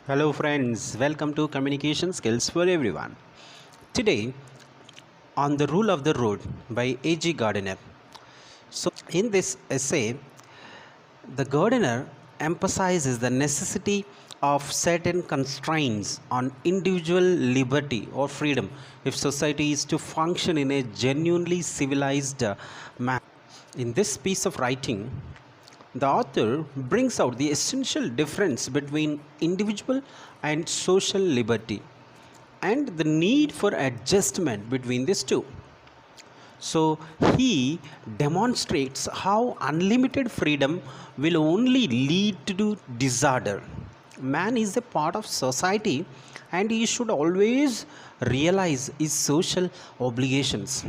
Hello, friends. Welcome to Communication Skills for Everyone. Today, on the Rule of the Road by A.G. Gardiner. So, in this essay, the Gardiner emphasizes the necessity of certain constraints on individual liberty or freedom if society is to function in a genuinely civilized manner. In this piece of writing, the author brings out the essential difference between individual and social liberty and the need for adjustment between these two. So, he demonstrates how unlimited freedom will only lead to disorder. Man is a part of society and he should always realize his social obligations.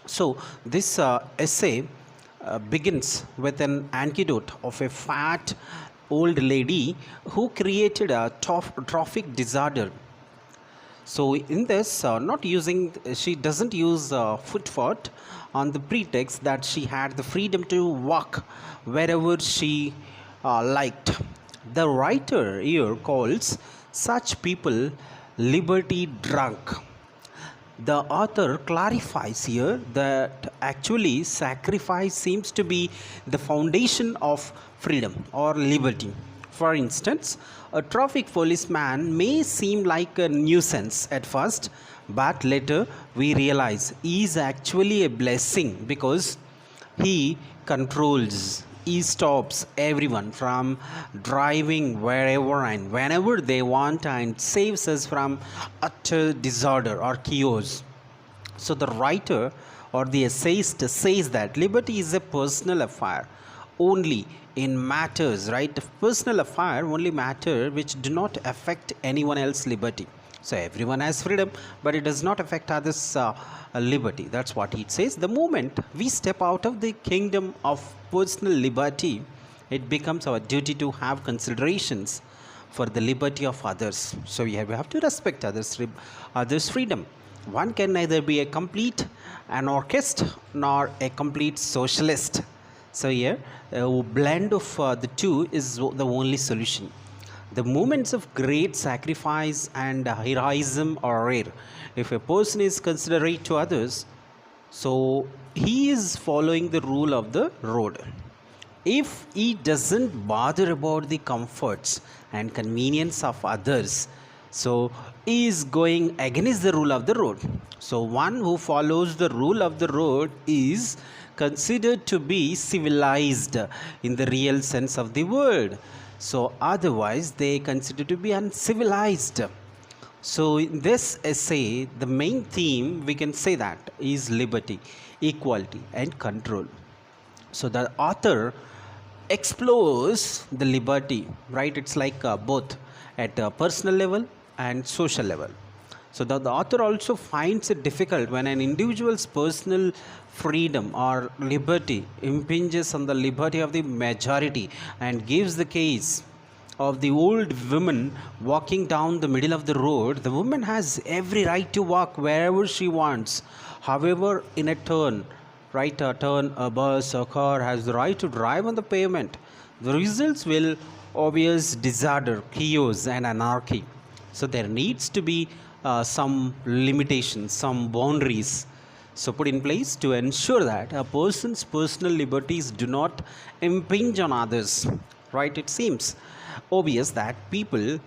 So, this essay begins with an anecdote of a fat old lady who created a traffic disorder. So, in this, she doesn't use foot on the pretext that she had the freedom to walk wherever she liked. The writer here calls such people liberty drunk. The author clarifies here that actually sacrifice seems to be the foundation of freedom or liberty. For instance, a traffic policeman may seem like a nuisance at first, but later we realize he is actually a blessing because he controls, he stops everyone from driving wherever and whenever they want and saves us from utter disorder or chaos. So, the writer or the essayist says that liberty is a personal affair only in matters, right? Personal affair only matter which do not affect anyone else's liberty. So everyone has freedom, but it does not affect others' liberty. That's what it says. The moment we step out of the kingdom of personal liberty, it becomes our duty to have considerations for the liberty of others. So we have to respect others' freedom. One can neither be a complete anarchist nor a complete socialist. So here, a blend of the two is the only solution. The moments of great sacrifice and heroism are rare. If a person is considerate to others, so he is following the rule of the road. If he doesn't bother about the comforts and convenience of others, so he is going against the rule of the road. So one who follows the rule of the road is considered to be civilized in the real sense of the word. So otherwise they consider to be uncivilized. So in this essay, the main theme we can say that is liberty, equality and control. So the author explores the liberty, right? It's like both at a personal level and social level. So the author also finds it difficult when an individual's personal freedom or liberty impinges on the liberty of the majority and gives the case of the old woman walking down the middle of the road. The woman has every right to walk wherever she wants. However, in a turn, right, a turn, a bus, a car has the right to drive on the pavement. The results will obvious disorder, chaos and anarchy. So there needs to be some limitations, some boundaries put in place to ensure that a person's personal liberties do not impinge on others, right? It seems obvious that people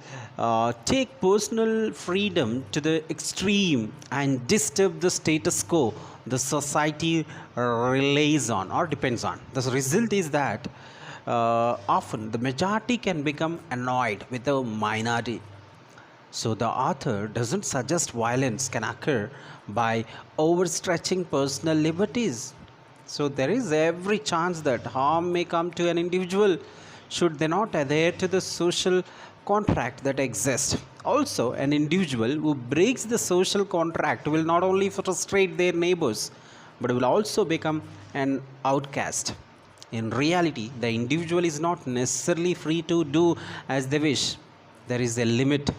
take personal freedom to the extreme and disturb the status quo the society relies on or depends on. The result is that often the majority can become annoyed with the minority. So the author doesn't suggest violence can occur by overstretching personal liberties. So there is every chance that harm may come to an individual should they not adhere to the social contract that exists. Also, an individual who breaks the social contract will not only frustrate their neighbors, but will also become an outcast. In reality, the individual is not necessarily free to do as they wish. There is a limit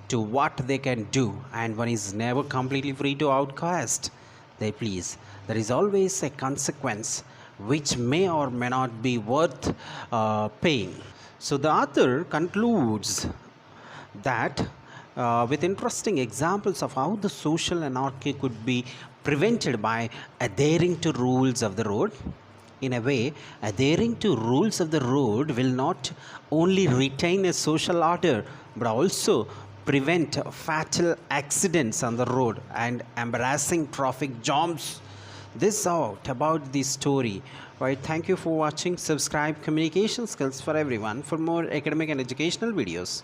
to what they can do, and one is never completely free to outcast they please. There is always a consequence which may or may not be worth paying. So the author concludes that with interesting examples of how the social anarchy could be prevented by adhering to rules of the road. In a way, adhering to rules of the road will not only retain a social order but also prevent fatal accidents on the road and embarrassing traffic jams. This out about the story. Right, thank you for watching. Subscribe Communication Skills for Everyone for more academic and educational videos.